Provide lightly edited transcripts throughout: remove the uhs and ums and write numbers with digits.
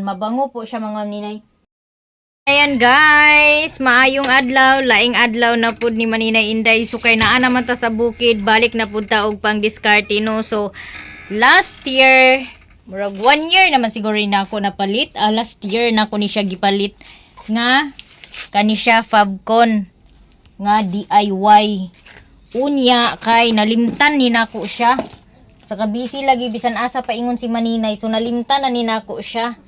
Mabango po siya mga maninay. Ayan guys, maayong adlaw, laing adlaw na pud ni Maninay Inday. So kay naa naman ta sa bukid, balik na pud ta og pang diskarte no. So last year, murag 1 year naman siguro na ako napalit. Last year na ko ni siya gipalit nga kani siya Fabcon nga DIY. Unya kay nalimtan ni nako siya. Sa kabisi lagi bisan asa paingon si Maninay, so nalimtan na ni nako siya.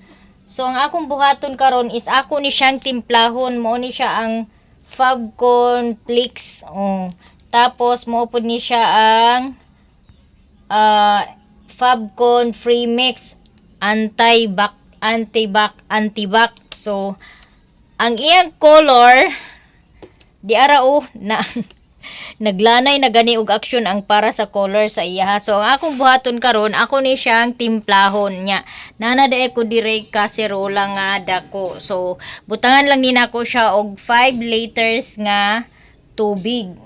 So ang akong buhaton karon is ako ni siyang timplahon, mo ni siya ang Fabcon Flix. Tapos mo pud ni siya ang Fabcon Free Mix anti-back. So ang iyang color di ara na naglanay na gani og action ang para sa color sa iya. So ang akong buhaton karon, ako ni siyang timplahon nya. Nana dae ko dire kaserola nga dako. So butangan lang ni nako siya og 5 liters nga tubig.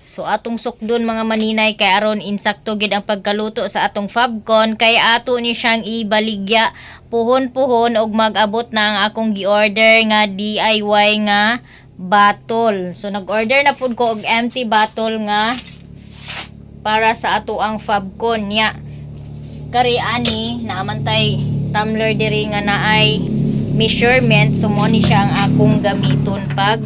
So atong sukdon mga maninay kay aron insakto gid ang pagkaluto sa atong Fabcon, kay ato ni siyang ibaligya puhon-puhon og mag-abot na ang akong gi-order nga DIY nga bottle. So nag-order na pud ko og empty bottle nga para sa ato ang Fabcon nya. Kari ani naamantay tumbler diri nga naay measurement, so mo ni siya ang akong gamiton pag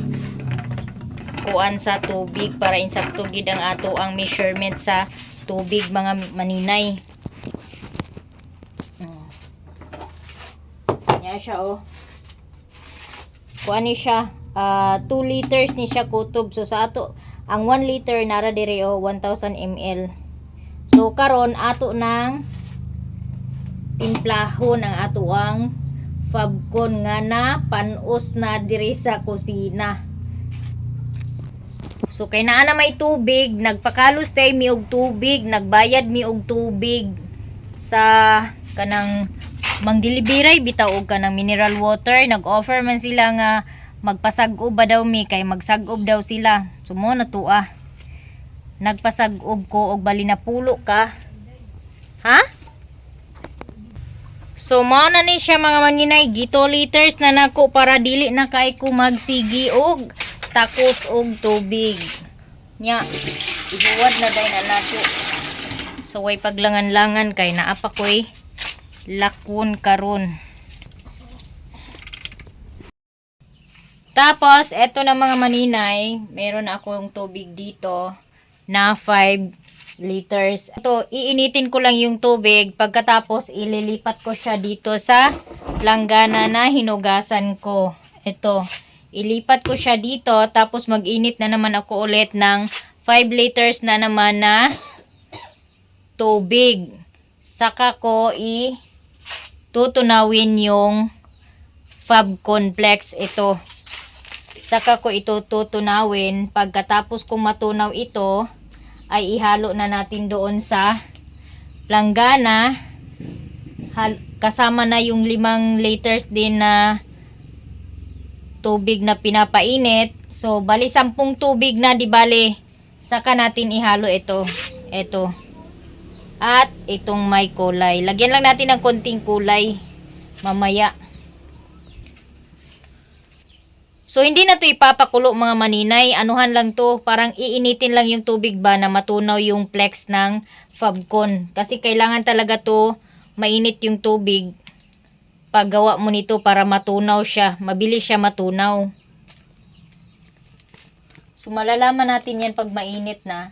kuan sa tubig para insakto gid ang ato ang measurement sa tubig mga maninay. Nya siya kuan ni siya 2 liters ni siya kutob. So sa ato ang 1 liter nara dire 1000 ml. So karon ato nang timplahon ang ato ang Fabcon nga na panos na dire sa kusina. So kay naa na may tubig, nagpakalos tay mi og tubig, nagbayad mi og tubig sa kanang mangdelivery bitaw og kanang mineral water. Nag-offer man sila nga magpasag-ob ba daw mi, kay magsag-ob daw sila. So mo na to nagpasag-ob ko og bali na pulo ka. Ha? So mo na ni siya mga maninay, gito liters na nako para dili na kay ko magsigi og takos og tubig. Nya, ihuwad na day na nato. So way paglangan-langan kay naa pa koy lakon karon. Tapos, eto na mga maninay, meron akong tubig dito na 5 liters. Ito, iinitin ko lang yung tubig. Pagkatapos, ililipat ko siya dito sa langgana na hinugasan ko. Ito, ilipat ko siya dito. Tapos, mag-init na naman ako ulit ng 5 liters na naman na tubig. Saka ko tutunawin yung Fabcon Flex ito. Saka ko ito tutunawin. Pagkatapos kong matunaw ito, ay ihalo na natin doon sa langgana. Kasama na yung 5 liters din na tubig na pinapainit. So, bali 10 tubig na, di bali. Saka natin ihalo ito. Ito. At itong may kulay. Lagyan lang natin ng konting kulay mamaya. So, hindi na to ipapakulo mga maninay. Anuhan lang to. Parang iinitin lang yung tubig ba na matunaw yung flex ng Fabcon. Kasi kailangan talaga to mainit yung tubig. Paggawa mo nito para matunaw siya. Mabilis siya matunaw. So, malalaman natin yan pag mainit na.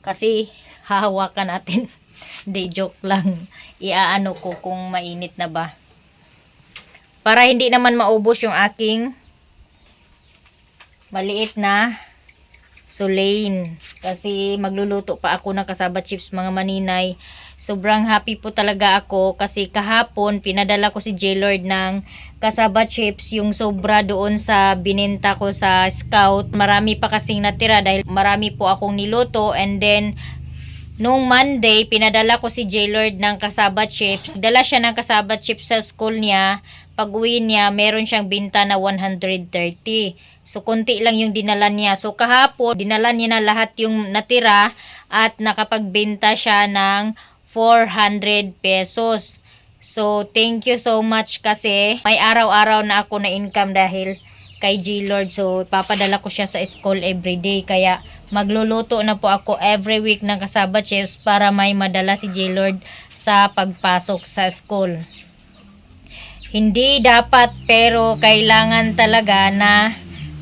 Kasi hahawakan natin. Hindi, joke lang. Iaano ko kung mainit na ba. Para hindi naman maubos yung aking maliit na sulain. Kasi magluluto pa ako ng kasaba chips mga maninay. Sobrang happy po talaga ako kasi kahapon pinadala ko si J-Lord ng kasaba chips, yung sobra doon sa bininta ko sa Scout. Marami pa kasing natira dahil marami po akong niluto, and then nung Monday pinadala ko si J-Lord ng kasaba chips. Dala siya ng kasaba chips sa school niya. Pag uwi niya meron siyang binta na 130. So, konti lang yung dinala niya. So, kahapon, dinala niya na lahat yung natira at nakapagbenta siya ng 400 pesos. So, thank you so much kasi may araw-araw na ako na income dahil kay G-Lord. So, papadala ko siya sa school everyday. Kaya, magluluto na po ako every week ng cassava chips para may madala si G-Lord sa pagpasok sa school. Hindi dapat pero kailangan talaga na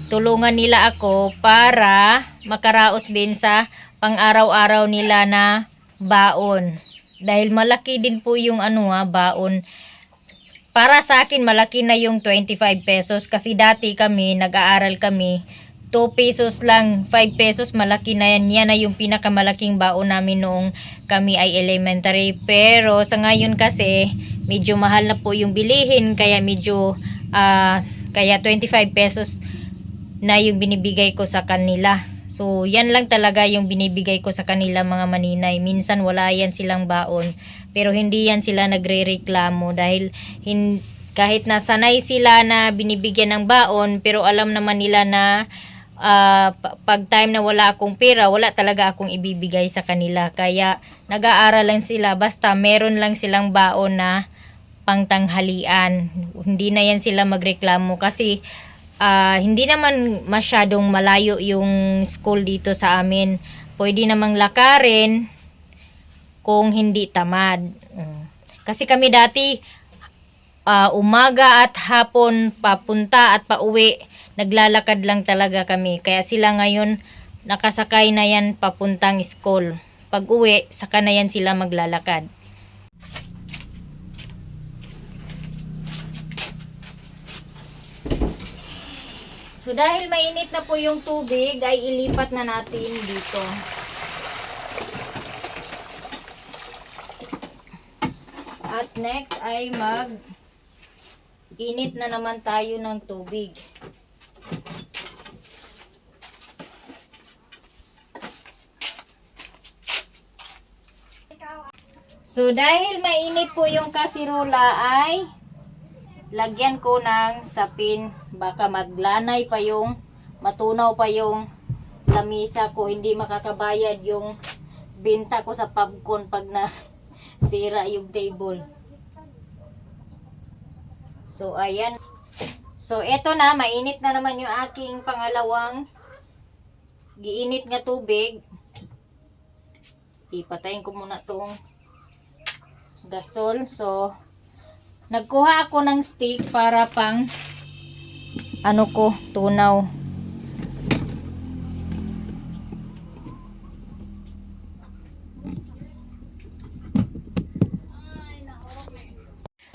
tulungan nila ako para makaraos din sa pang-araw-araw nila na baon. Dahil malaki din po yung baon. Para sa akin malaki na yung 25 pesos kasi dati kami nag-aaral kami 2 pesos lang, 5 pesos malaki na yan. Yan na yung pinakamalaking baon namin noong kami ay elementary. Pero sa ngayon kasi medyo mahal na po yung bilihin kaya medyo kaya 25 pesos na yung binibigay ko sa kanila. So yan lang talaga yung binibigay ko sa kanila mga maninay. Minsan wala yan silang baon pero hindi yan sila nagrereklamo dahil kahit nasanay sila na binibigyan ng baon pero alam naman nila na pag time na wala akong pera, wala talaga akong ibibigay sa kanila. Kaya nag-aaral lang sila basta meron lang silang baon na pangtanghalian. Hindi na yan sila magreklamo kasi hindi naman masyadong malayo yung school dito sa amin. Pwede namang lakarin kung hindi tamad. Kasi kami dati umaga at hapon papunta at pauwi naglalakad lang talaga kami. Kaya sila ngayon nakasakay na yan papuntang school. Pag uwi, saka na yan sila maglalakad. So dahil mainit na po yung tubig, ay ilipat na natin dito. At next ay init na naman tayo ng tubig. So dahil mainit po yung kasirola ay lagyan ko ng sapin. Baka maglanay pa yung, matunaw pa yung lamisa ko. Hindi makakabayad yung binta ko sa popcorn pag nasira yung table. So ayan. So eto na, mainit na naman yung aking pangalawang giinit nga tubig. Ipatayin ko muna tong gasol. So nagkuha ako ng stick para pang tunaw.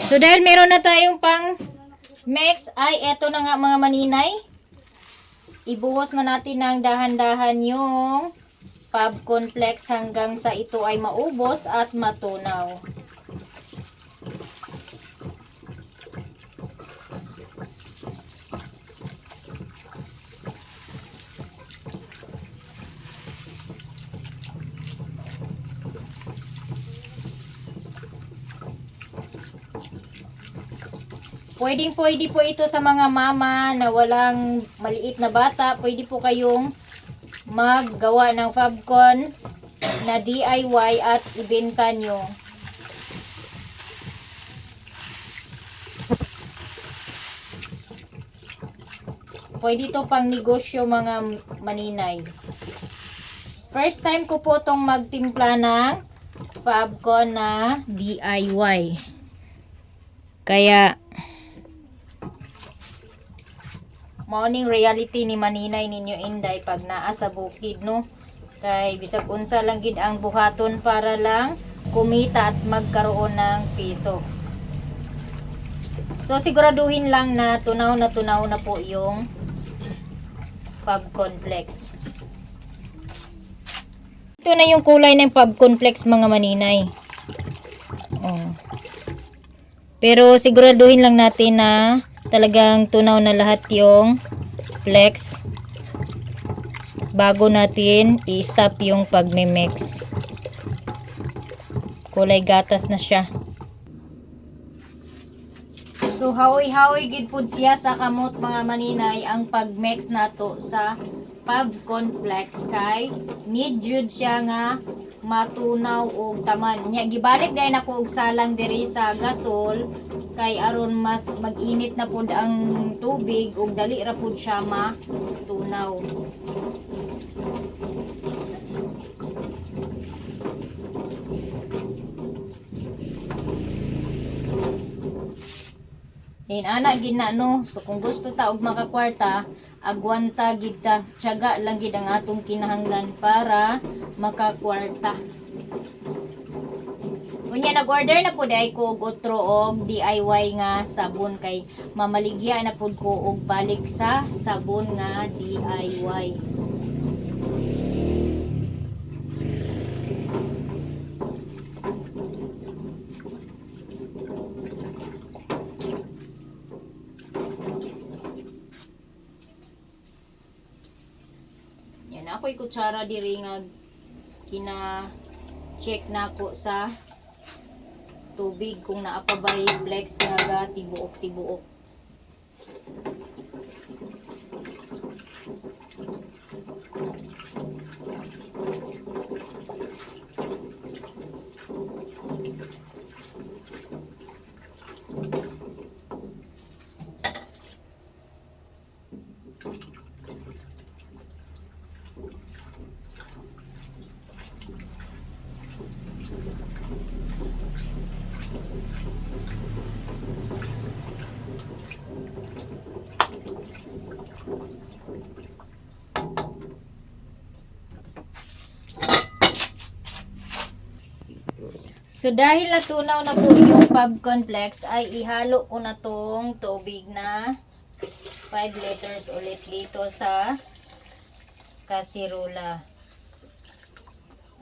So dahil meron na tayong pang mix ay eto na nga mga maninay. Ibuhos na natin ng dahan-dahan yung popcorn flex hanggang sa ito ay maubos at matunaw. Pwede po ito sa mga mama na walang maliit na bata. Pwede po kayong maggawa ng popcorn na DIY at ibenta nyo. Pwede ito pang negosyo mga maninay. First time ko po itong magtimpla ng popcorn na DIY. Kaya morning reality ni maninay ninyo inday pag naa sa bukid no. Kay bisag unsa lang gid ang buhaton para lang kumita at magkaroon ng piso. So siguraduhin lang na tunaw na po yung popcorn flex. Ito na yung kulay ng popcorn flex mga maninay. Oh. Pero siguraduhin lang natin na talagang tunaw na lahat yung flex bago natin i-stop yung pagme-mix. Kulay gatas na siya. So hawi-hawi gid pud siya sa kamot mga maninay ang pag-mix nato sa popcorn flex kay need jud siya nga matunaw og taman. Nya gibalik gay nako og salang diri sa gasol kay aron mas mag-init na pud ang tubig ug dali ra pud siya matunaw. Ana gid na no. So kung gusto ta og makakwarta, agwanta gid ta. Tiyaga lang gid ang atong kinahanglan para makakwarta. Unya nag-order na pud ay ko og otro og DIY nga sabon kay mamaligya na pud ko og balik sa sabon nga DIY. Ako'y kutsara diri nga kina-check na ko sa tubig kung naapabay flex nga tibuok-tibuok. So dahil natunaw na po yung popcorn flex ay ihalo ko na tong tubig na 5 liters ulit dito sa kasirola.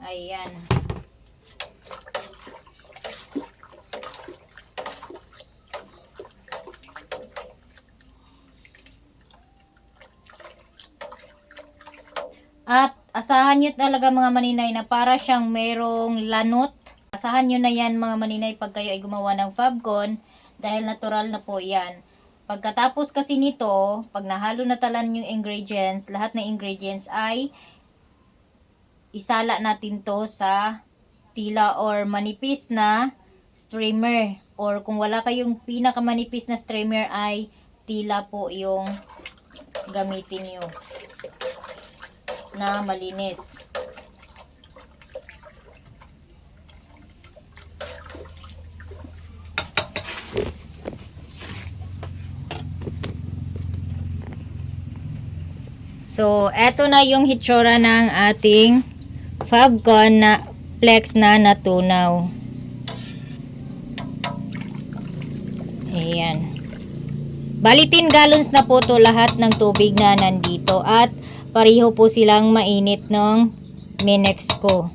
Ayan. At asahan nyo talaga mga maninay na para siyang merong lanot. Asahan nyo na yan mga maninay pag kayo ay gumawa ng Fabcon dahil natural na po yan. Pagkatapos kasi nito, pag nahalo na talan yung ingredients, lahat ng ingredients ay isala natin to sa tila or manipis na streamer. Or kung wala kayong pinakamanipis na streamer ay tila po yung gamitin nyo na malinis. So, eto na yung hitsura ng ating Fabcon na flex na natunaw. Ayan. Bali 10 gallons na po to lahat ng tubig na nandito at pareho po silang mainit ng minex ko.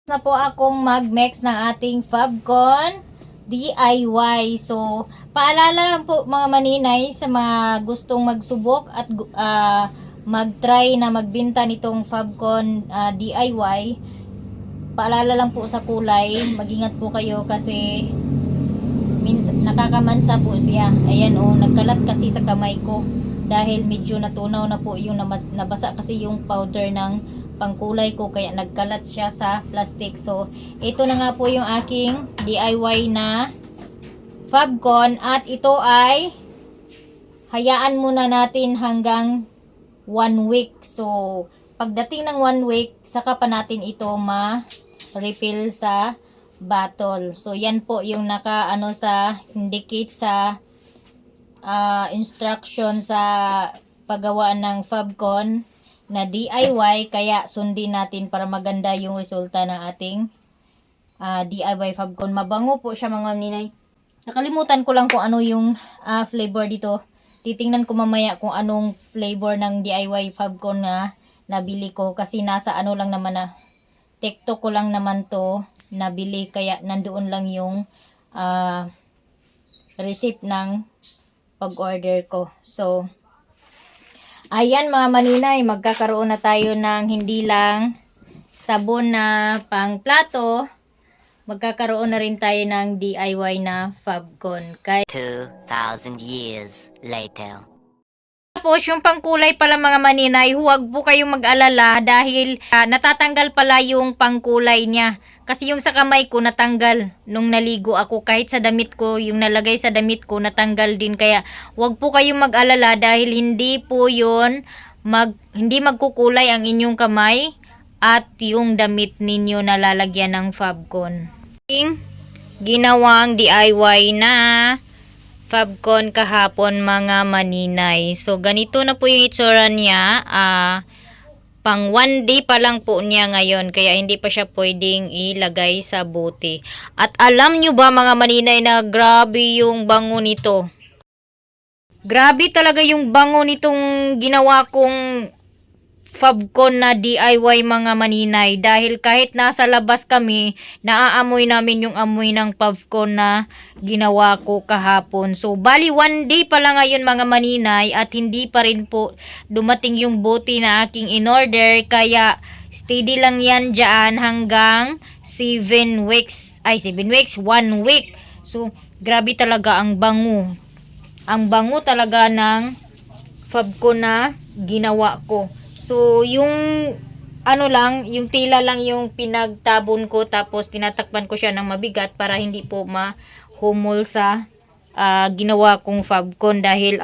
Na po akong mag-mix ng ating Fabcon DIY. So, paalala lang po mga maninay sa mga gustong magsubok at mag-try na magbenta nitong Fabcon DIY. Paalala lang po sa kulay, mag-ingat po kayo kasi minsan nakakamansa po siya. Ayan nagkalat kasi sa kamay ko dahil medyo natunaw na po yung nabasa kasi yung powder ng pangkulay ko kaya nagkalat siya sa plastic. So, ito na nga po yung aking DIY na Fabcon at ito ay hayaan muna natin hanggang 1 week. So, pagdating ng 1 week, saka pa natin ito ma-refill sa bottle. So, yan po yung sa indicate sa instruction sa paggawa ng Fabcon na DIY. Kaya sundin natin para maganda yung resulta ng ating DIY Fabcon. Mabango po siya mga ninay. Nakalimutan ko lang kung ano yung flavor dito. Titingnan ko mamaya kung anong flavor ng DIY Fabcon na nabili ko. Kasi nasa lang naman na TikTok ko lang naman to nabili. Kaya nandoon lang yung receipt ng pag-order ko. So, ayan mga maninay. Magkakaroon na tayo ng hindi lang sabon na pang plato. Magkakaroon na rin tayo ng DIY na Fabcon. 2,000 years later. Tapos, yung pangkulay pala mga maninay, huwag po kayong mag-alala dahil natatanggal pala yung pangkulay niya. Kasi yung sa kamay ko natanggal nung naligo ako. Kahit sa damit ko, yung nalagay sa damit ko natanggal din. Kaya, huwag po kayong mag-alala dahil hindi po yun hindi magkukulay ang inyong kamay at yung damit ninyo na lalagyan ng Fabcon. Ginawang DIY na Fabcon kahapon mga maninay. So, ganito na po yung itsura niya. Pang 1 day pa lang po niya ngayon. Kaya hindi pa siya pwedeng ilagay sa bote. At alam nyo ba mga maninay na grabe yung bango nito? Grabe talaga yung bango nitong ginawa kong Fabcon na DIY mga maninay dahil kahit nasa labas kami, naaamoy namin yung amoy ng Fabcon na ginawa ko kahapon. So, bali 1 day pa lang ngayon mga maninay at hindi pa rin po dumating yung bote na aking in-order kaya steady lang yan dyan hanggang 7 weeks, 1 week. So, grabe talaga ang bango. Ang bango talaga ng Fabcon na ginawa ko. So, yung yung tila lang yung pinagtabon ko tapos tinatakpan ko siya ng mabigat para hindi po mahumol sa ginawa kong Fabcon dahil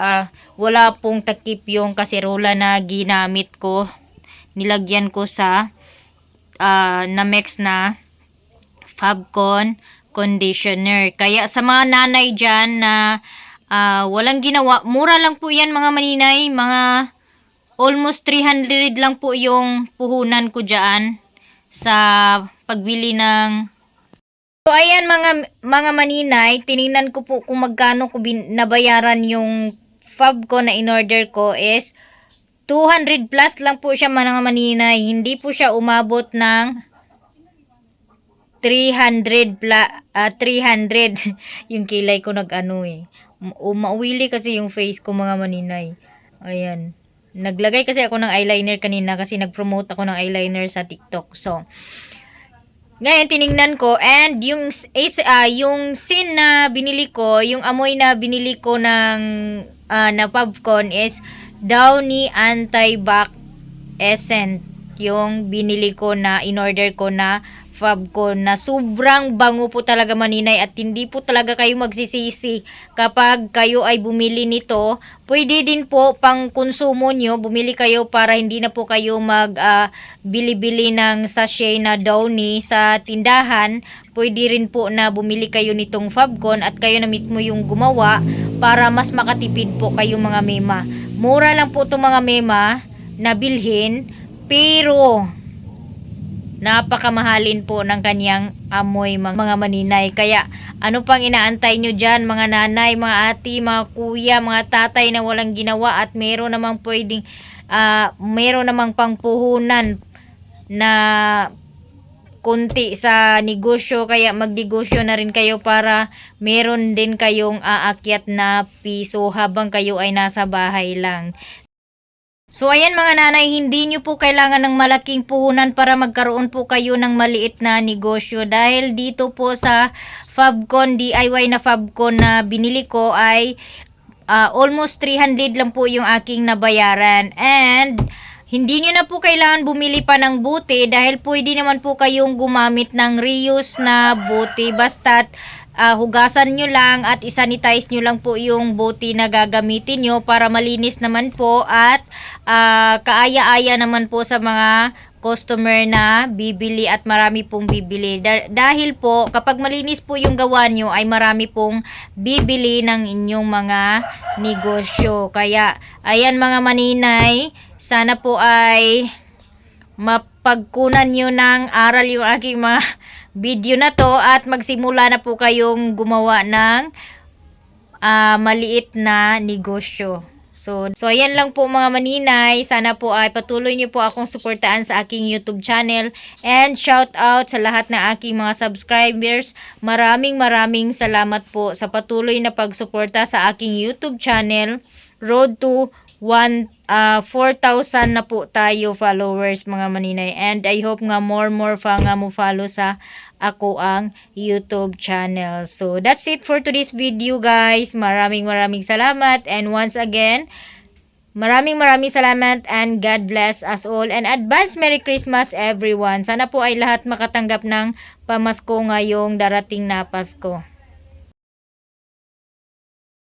wala pong takip yung kaserola na ginamit ko. Nilagyan ko sa na-mix na Fabcon conditioner. Kaya sa mga nanay dyan na walang ginawa, mura lang po yan mga maninay, mga almost 300 lang po yung puhunan ko dyan sa pagbili ng... So, ayan mga maninay, tinignan ko po kung magkano ko nabayaran yung Fabcon na in-order ko is 200 plus lang po siya mga maninay. Hindi po siya umabot ng 300 yung kilay ko nag-ano mauwili kasi yung face ko mga maninay. Ayan. Naglagay kasi ako ng eyeliner kanina kasi nag-promote ako ng eyeliner sa TikTok. So, ngayon tiningnan ko and yung sin na binili ko, yung amoy na binili ko ng na Fabcon is Downy Anti-Bac Essence. Yung binili ko na in-order ko na Fabcon na sobrang bango po talaga maninay at hindi po talaga kayo magsisisi kapag kayo ay bumili nito. Pwede din po pang konsumo nyo, bumili kayo para hindi na po kayo bili-bili ng sachet na Downy sa tindahan. Pwede rin po na bumili kayo nitong Fabcon at kayo na mismo yung gumawa para mas makatipid po kayo mga mema. Mura lang po itong mga mema na bilhin pero napakamahalin po ng kanyang amoy mga maninay. Kaya ano pang inaantay nyo dyan mga nanay, mga ati, mga kuya, mga tatay na walang ginawa at meron namang pwedeng meron namang pangpuhunan na kunti sa negosyo. Kaya magnegosyo na rin kayo para meron din kayong aakyat na piso habang kayo ay nasa bahay lang. So, ayan mga nanay, hindi nyo po kailangan ng malaking puhunan para magkaroon po kayo ng maliit na negosyo. Dahil dito po sa Fabcon, DIY na Fabcon na binili ko ay almost 300 lang po yung aking nabayaran. And hindi nyo na po kailangan bumili pa ng bote dahil pwede naman po kayong gumamit ng reuse na bote. Basta't hugasan nyo lang at isanitize nyo lang po yung bote na gagamitin nyo para malinis naman po at kaaya-aya naman po sa mga customer na bibili at marami pong bibili. Dahil po kapag malinis po yung gawa nyo ay marami pong bibili ng inyong mga negosyo. Kaya ayan mga maninay, sana po ay mapagkunan nyo ng aral yung aking mga video na to at magsimula na po kayong gumawa ng maliit na negosyo. So ayan lang po mga maninay. Sana po ay patuloy niyo po akong suportaan sa aking YouTube channel. And shout out sa lahat ng aking mga subscribers. Maraming salamat po sa patuloy na pagsuporta sa aking YouTube channel. Road to 4,000 na po tayo followers mga maninay. And I hope nga more pa nga mo follow sa ako ang YouTube channel. So that's it for today's video guys. Maraming salamat. And once again, Maraming salamat and God bless us all and advance Merry Christmas everyone. Sana po ay lahat makatanggap ng pamasko ngayong darating na Pasko.